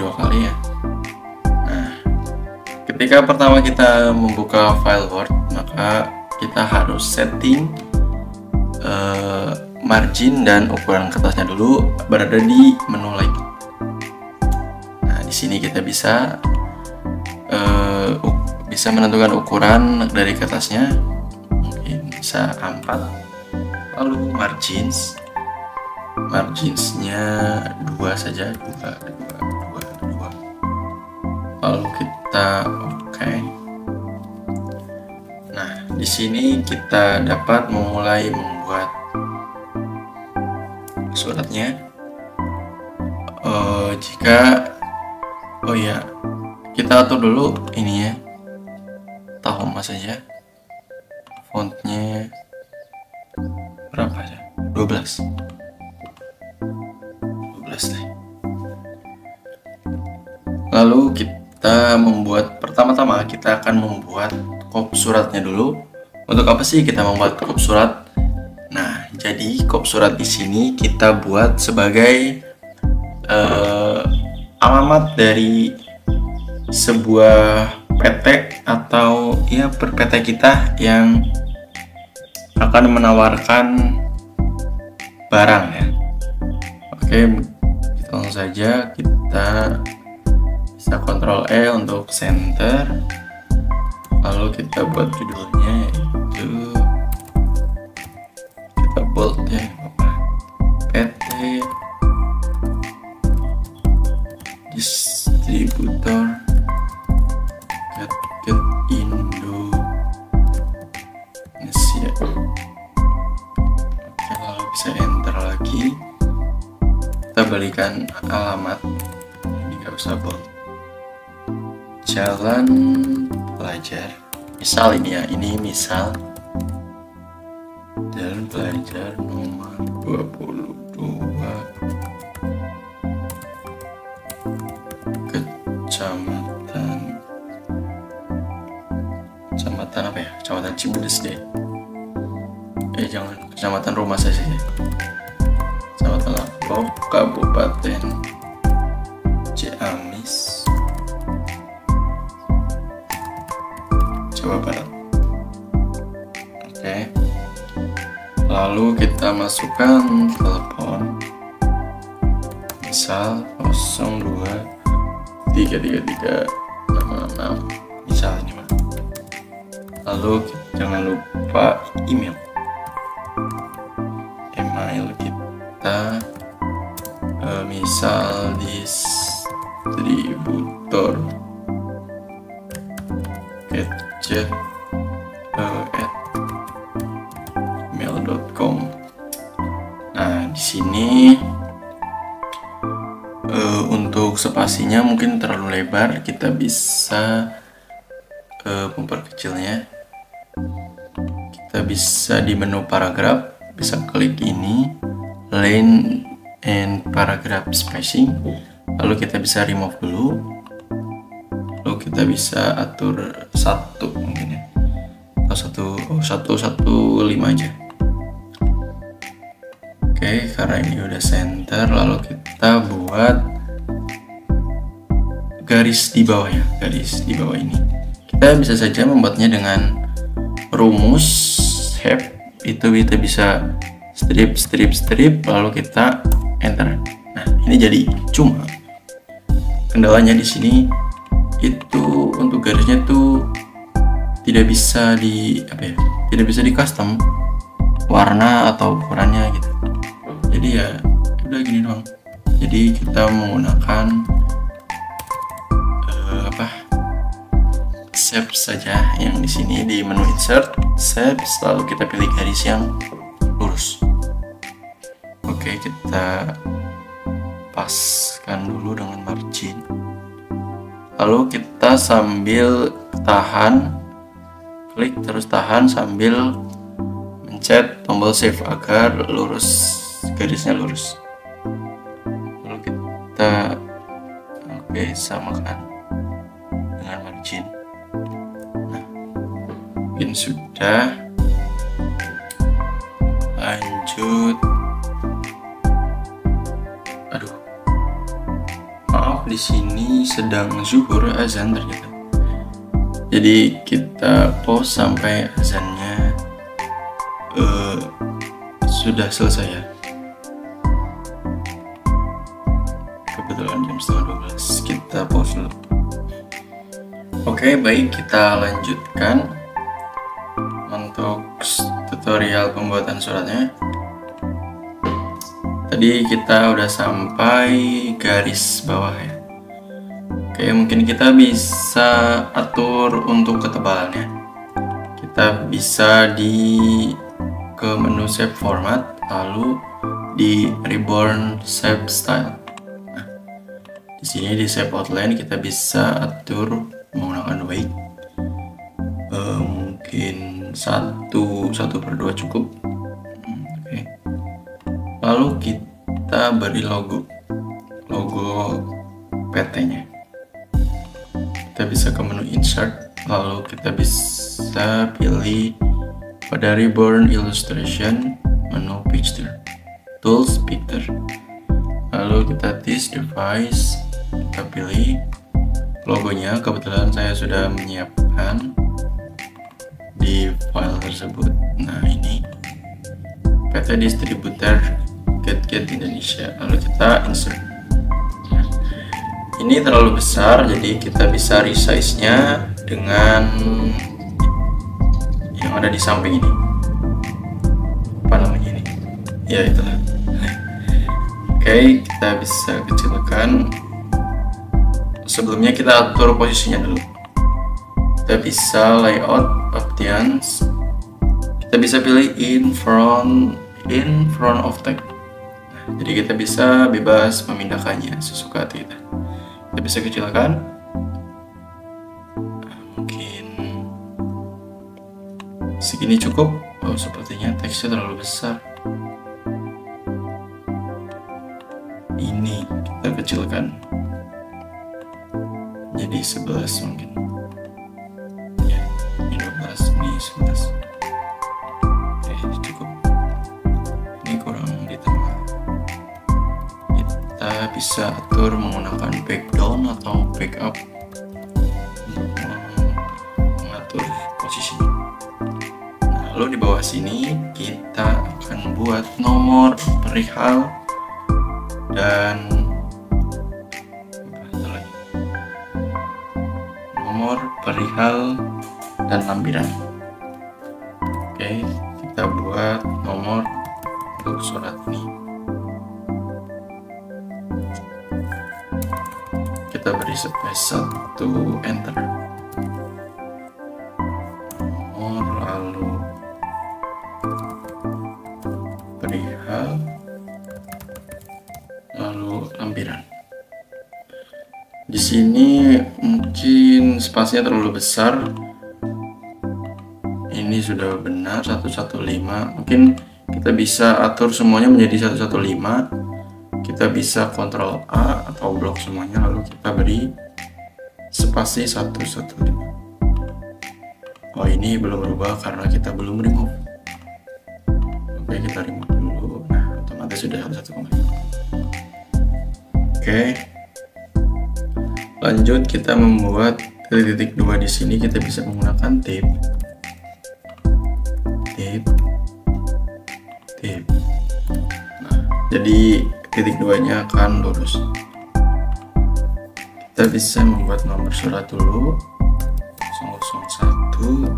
2 kali ya. Nah, ketika pertama kita membuka file Word, maka kita harus setting margin dan ukuran kertasnya dulu berada di menu layout. Nah, di sini kita bisa menentukan ukuran dari kertasnya, mungkin bisa A4. Lalu marginsnya 2 saja, 2. Lalu kita oke. Nah, di sini kita dapat memulai membuat suratnya. Kita atur dulu ini ya, Tahoma saja, fontnya berapa ya, 12 deh. Lalu kita membuat, pertama-tama kita akan membuat kop suratnya dulu. Untuk apa sih kita membuat kop surat? Nah, jadi kop surat di sini kita buat sebagai alamat dari sebuah PT atau ya per PT kita yang akan menawarkan barang ya. Oke, langsung saja kita bisa Ctrl E untuk center, lalu kita buat judulnya yaitu, kita bold ya, PT Distributor Gadget Indonesia. Oke, lalu bisa enter lagi, kita berikan alamat, ini nggak usah bold, Jalan Pelajar, misal ini ya, ini misal Jalan Pelajar nomor 22 Kecamatan apa ya? Kecamatan Cibudes deh. Jangan, Kecamatan Rumah saja ya. Kecamatan Lapok, Kabupaten Ciamis, Jawa Barat. Oke. Lalu kita masukkan telepon, misal 02-333-66, misal ini mah. Lalu jangan lupa email kita, misal distributor gadget @gmail.com. Nah, di sini untuk spasinya mungkin terlalu lebar, kita bisa memperkecilnya. Kita bisa di menu paragraf, bisa klik ini line and paragraph spacing, lalu kita bisa remove dulu, lalu kita bisa atur 1 mungkin ya, atau 115 aja. Oke, karena ini udah center, lalu kita buat garis di bawah ya, garis di bawah ini. Kita bisa saja membuatnya dengan rumus Shape, itu kita bisa strip, lalu kita enter. Nah, ini jadi, cuma kendalanya di sini itu untuk garisnya tuh tidak bisa tidak bisa di custom warna atau ukurannya gitu. Jadi ya udah gini doang. Jadi kita menggunakan shape saja, yang di sini di menu insert shape, lalu kita pilih garis yang lurus. Oke, kita paskan dulu dengan margin, lalu kita sambil klik terus tahan sambil mencet tombol save agar garisnya lurus. Lalu kita samakan dengan margin. Mungkin sudah, lanjut. Aduh, maaf di sini sedang zuhur, azan ternyata. Jadi kita pause sampai azannya sudah selesai ya. Kebetulan jam setengah 12, kita pause dulu. Oke, baik, kita lanjutkan untuk tutorial pembuatan suratnya. Tadi kita udah sampai garis bawah ya. Oke, mungkin kita bisa atur untuk ketebalannya. Kita bisa ke menu shape format, lalu di reborn shape style. Nah, di sini di shape outline kita bisa atur menggunakan weight. Mungkin 1/2 cukup. Oke. Lalu kita beri logo PT-nya. Kita bisa ke menu insert, lalu kita bisa pilih pada reborn illustration, menu picture, tools picture, lalu kita this device, kita pilih logonya. Kebetulan saya sudah menyiapkan di file tersebut. Nah, ini PT distributor GetGet Indonesia, lalu kita insert. Ini terlalu besar, jadi kita bisa resize-nya dengan yang ada di samping ini. Apa namanya ini? Ya, itulah. Oke, kita bisa kecilkan. Sebelumnya kita atur posisinya dulu. Kita bisa layout options. Kita bisa pilih in front of text. Jadi kita bisa bebas memindahkannya sesuka hati kita. Kita bisa kecilkan, mungkin segini cukup. Oh, sepertinya teksnya terlalu besar. Ini kita kecilkan jadi 11 mungkin ya, ini 12, ini 11. Oke, cukup. Ini kurang di tengah. Kita bisa atur menggunakan backdown atau backup untuk mengatur posisinya. Nah, lalu di bawah sini kita akan buat nomor perihal dan lampiran. Oke, kita buat nomor untuk surat ini. Kita beri space 1, enter. Nomor, lalu perihal, lalu lampiran. Di sini mungkin spasinya terlalu besar. Ini sudah benar 115. Mungkin kita bisa atur semuanya menjadi 115. Kita bisa Ctrl A atau blok semuanya, lalu kita beri spasi 115. Oh, ini belum berubah karena kita belum remove. Oke, kita remove dulu. Nah, otomatis sudah 115. Oke. Lanjut, kita membuat titik 2 di sini. Kita bisa menggunakan tab. Nah, jadi titik 2-nya akan lurus. Kita bisa membuat nomor surat dulu. 001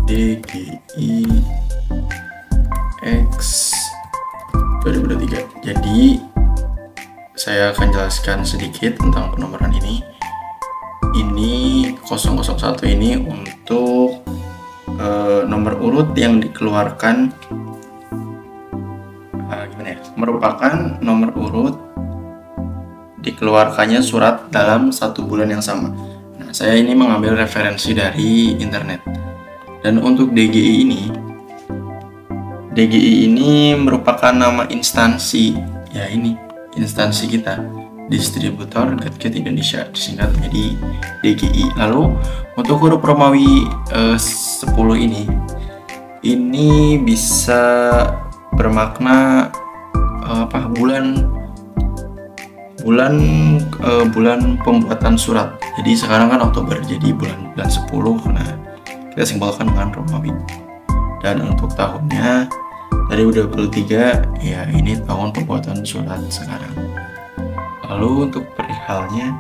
DGI X 2023. Jadi saya akan jelaskan sedikit tentang penomoran ini. Ini 001 ini untuk nomor urut yang dikeluarkan, merupakan nomor urut dikeluarkannya surat dalam 1 bulan yang sama. Nah, saya ini mengambil referensi dari internet. Dan untuk DGI ini merupakan nama instansi, ya ini instansi kita, distributor GetGet Indonesia, disingkat menjadi DGI. Lalu untuk huruf Romawi 10 ini bisa bermakna bulan pembuatan surat. Jadi sekarang kan Oktober, jadi bulan 10. Nah, kita simpulkan dengan Romawi. Dan untuk tahunnya dari 23, ya ini tahun pembuatan surat sekarang. Lalu untuk perihalnya,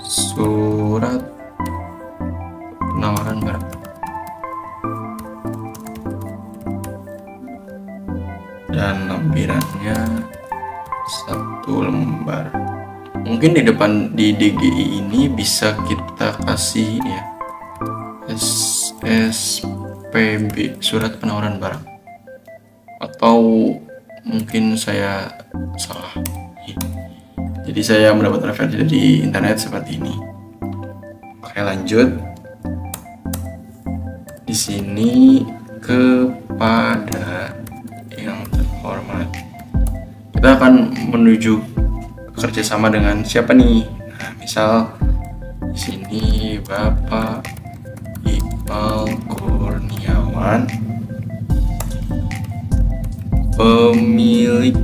surat penawaran barang. Dan lampirannya 1 lembar. Mungkin di depan di DGI ini bisa kita kasih ya SPB, surat penawaran barang, atau mungkin saya salah. Jadi saya mendapat referensi dari internet seperti ini. Oke, lanjut. Di sini kepada yang terhormat, kita akan menuju kerjasama dengan siapa nih? Nah, misal di sini Bapak Iqbal Kurniawan, pemilik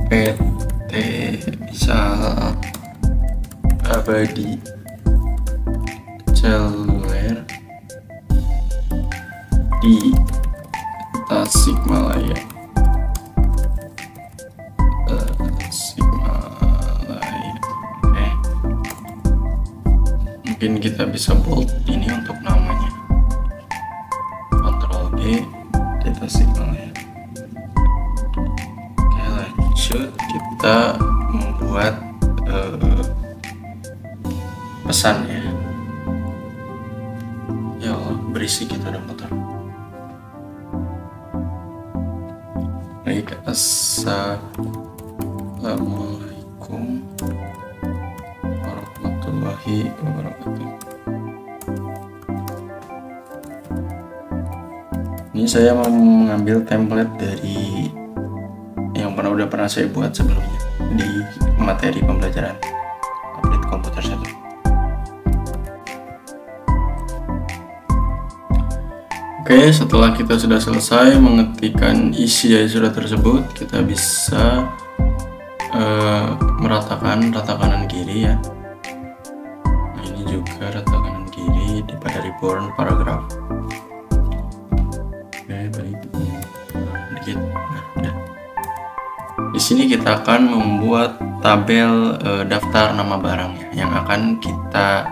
PT misal Abadi Seluler di Tasikmalaya. Oke. Mungkin kita bisa bold ini untuk namanya. Ctrl D, di Tasikmalaya. Oke, lanjut kita membuat pesan ya. Ya Allah, berisik kita ada motor. Baik, assalamualaikum warahmatullahi wabarakatuh. Ini saya mau mengambil template dari yang udah pernah saya buat sebelumnya di materi pembelajaran update komputer 1. Oke, setelah kita sudah selesai mengetikkan isi dari surat tersebut, kita bisa meratakan rata kanan kiri ya. Nah, ini juga rata kanan kiri pada reborn paragraf. Oke, baik. Dikit. Nah, udah. Di sini kita akan membuat tabel daftar nama barangnya yang akan kita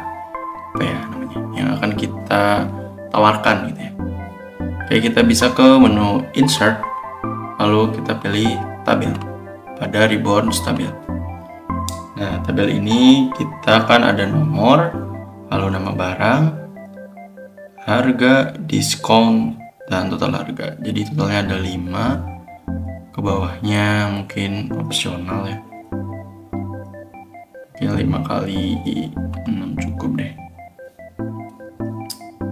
yang akan kita tawarkan gitu ya. Oke, kita bisa ke menu insert, lalu kita pilih tabel pada reborn tabel. Nah, tabel ini kita akan ada nomor, lalu nama barang, harga, diskon, dan total harga. Jadi totalnya ada 5. Ke bawahnya mungkin opsional ya. Oke, 5 kali 6 cukup deh.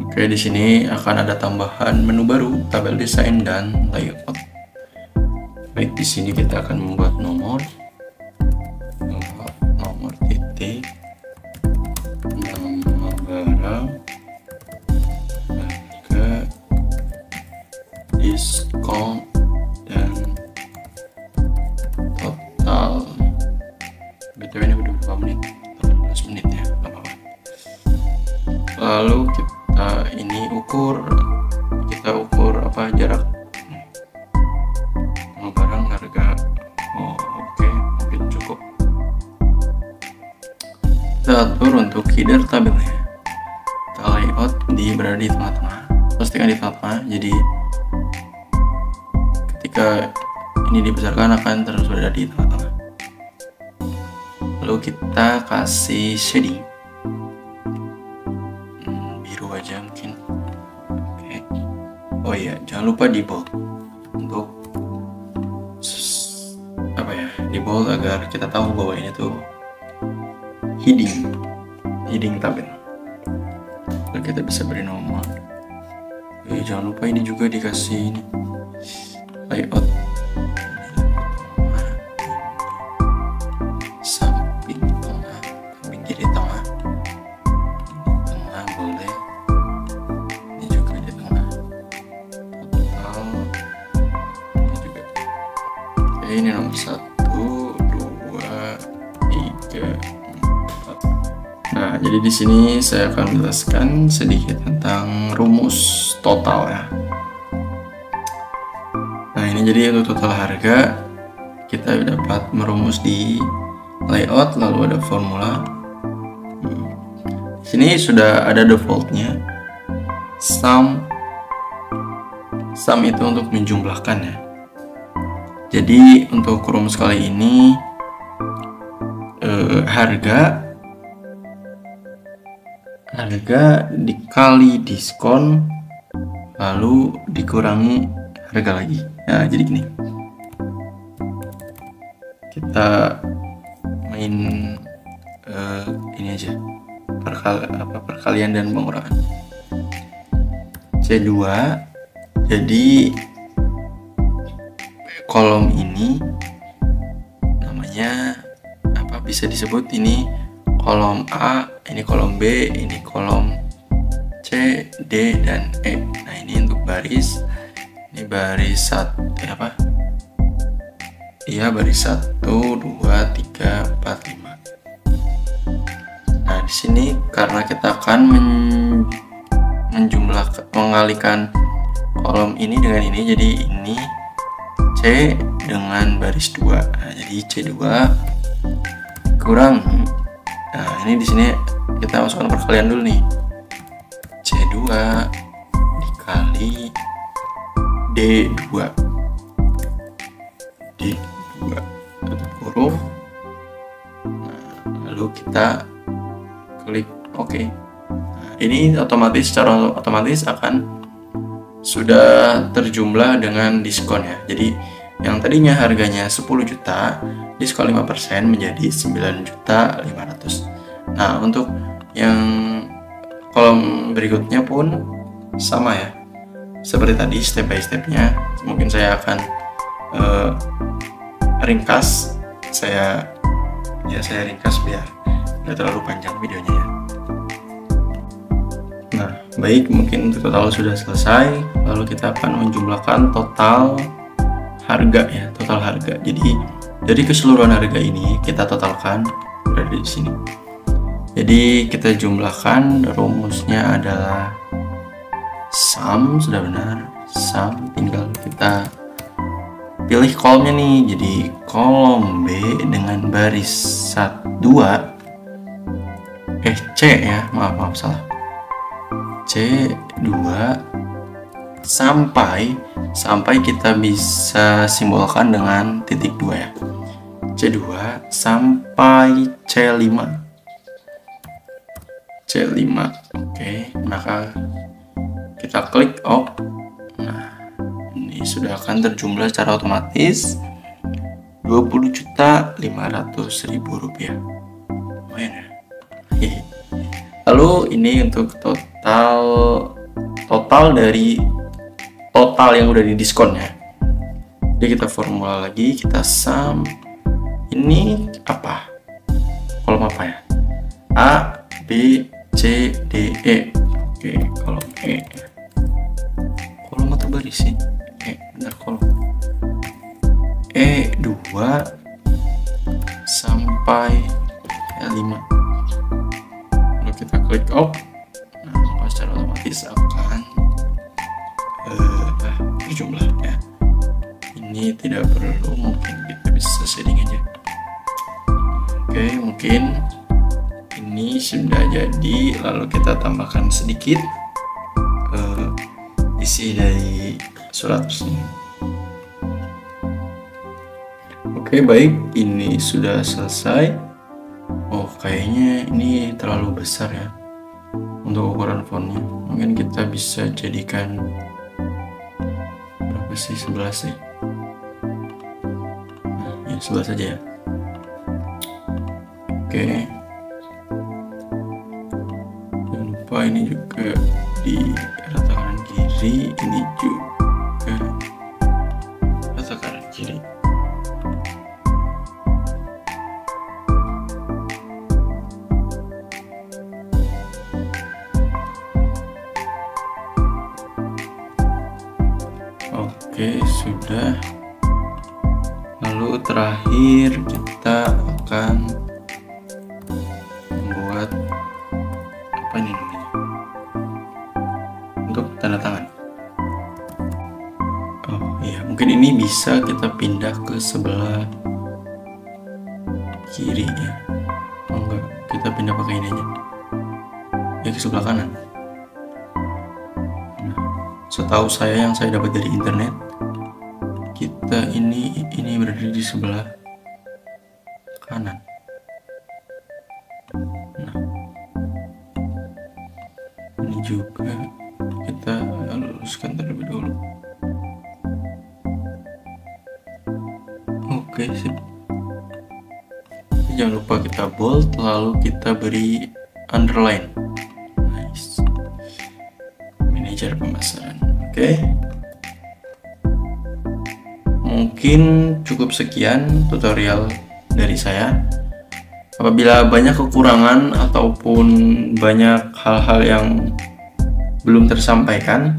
Oke, di sini akan ada tambahan menu baru, tabel desain dan layout. Baik, di sini kita akan membuat nomor titik, nama barang, harga, diskon, dan total. BTW ini udah berapa menit? 18 menit ya, lama banget. Lalu kita ukur apa jarak sama barang, harga. Oke, mungkin cukup. Kita atur untuk header tabelnya, kita layout berada di tengah-tengah, pastikan di tengah-tengah, jadi ketika ini dibesarkan akan terus berada di tengah-tengah. Lalu kita kasih shading biru aja mungkin. Oke. Oh iya, jangan lupa di bold untuk di bold agar kita tahu bahwa ini tuh heading tabel. Lalu kita bisa beri nomor. Jangan lupa ini juga dikasih ini layout samping tengah, samping kiri tengah, boleh, ini juga di tengah, total ini juga. Oke, ini nomor 1, 2, Nah, jadi di sini saya akan menjelaskan sedikit tentang rumus total ya. Nah, ini jadi untuk total harga kita dapat merumus di layout, lalu ada formula. Di sini sudah ada defaultnya sum itu untuk menjumlahkan ya. Jadi untuk rumus kali ini harga dikali diskon lalu dikurangi harga lagi. Nah, jadi gini, kita main ini aja, perkalian dan pengurangan. C2, jadi kolom ini namanya apa, bisa disebut ini kolom A, ini kolom B, ini kolom C, D, dan E. Nah, ini untuk baris, ini baris apa? Iya, baris 1, 2, 3, 4, 5. Nah, di sini karena kita akan mengalihkan kolom ini dengan ini, jadi ini C dengan baris 2. Nah, jadi C2 kurang. Nah, ini di sini kita masukkan perkalian dulu nih. C2 dikali D2. D2 tutup huruf. Nah, lalu kita klik OK. Nah, ini secara otomatis akan sudah terjumlah dengan diskon ya. Jadi yang tadinya harganya 10 juta, diskon 5% menjadi 9.500.000. Nah, untuk yang kolom berikutnya pun sama ya. Seperti tadi step by stepnya. Mungkin saya akan ringkas. Saya ringkas biar nggak terlalu panjang videonya ya. Nah, baik, mungkin untuk total sudah selesai. Lalu kita akan menjumlahkan total harga ya, total harga. Jadi dari keseluruhan harga ini kita totalkan berada di sini. Jadi kita jumlahkan, rumusnya adalah sum, sudah benar. Sum, tinggal kita pilih kolomnya nih. Jadi kolom B dengan baris 2 C ya, maaf salah. C2 sampai kita bisa simbolkan dengan titik 2 ya. C2 sampai C5. Oke, maka kita klik OK. Nah, ini sudah akan terjumlah secara otomatis Rp20.500.000. Lumayan ya. Lalu ini untuk total dari total yang udah didiskon ya. Jadi kita formula lagi, kita sum. Ini apa? Kolom apa ya? A, B, C, D, E. Oke, kolom E. Kolom atau baris sih? Benar, kolom. E2 sampai E5. Lalu kita klik OK. Nah, maka secara otomatis akan berjumlah ya. Ini tidak perlu, mungkin kita bisa setting aja. Oke, mungkin ini sudah jadi. Lalu kita tambahkan sedikit isi dari surat resmi. Oke, baik, ini sudah selesai. Oh, kayaknya ini terlalu besar ya untuk ukuran fontnya. Mungkin kita bisa jadikan berapa sih, 11 sih. Nah, ya 11 saja ya. Oke, jangan lupa ini juga di rata kanan kiri, ini juga rata kanan kiri. Oke, sudah. Lalu terakhir kita akan ini bisa kita pindah ke sebelah kiri ya. Oh enggak, kita pindah pakai ini aja ya, ke sebelah kanan. Nah, setahu saya yang saya dapat dari internet, kita ini berada di sebelah kanan. Nah, ini juga kita luruskan terlebih dahulu. Oke, sip. Jangan lupa kita bold, lalu kita beri underline. Nice. Manajer pemasaran. Oke. Mungkin cukup sekian tutorial dari saya. Apabila banyak kekurangan ataupun banyak hal-hal yang belum tersampaikan,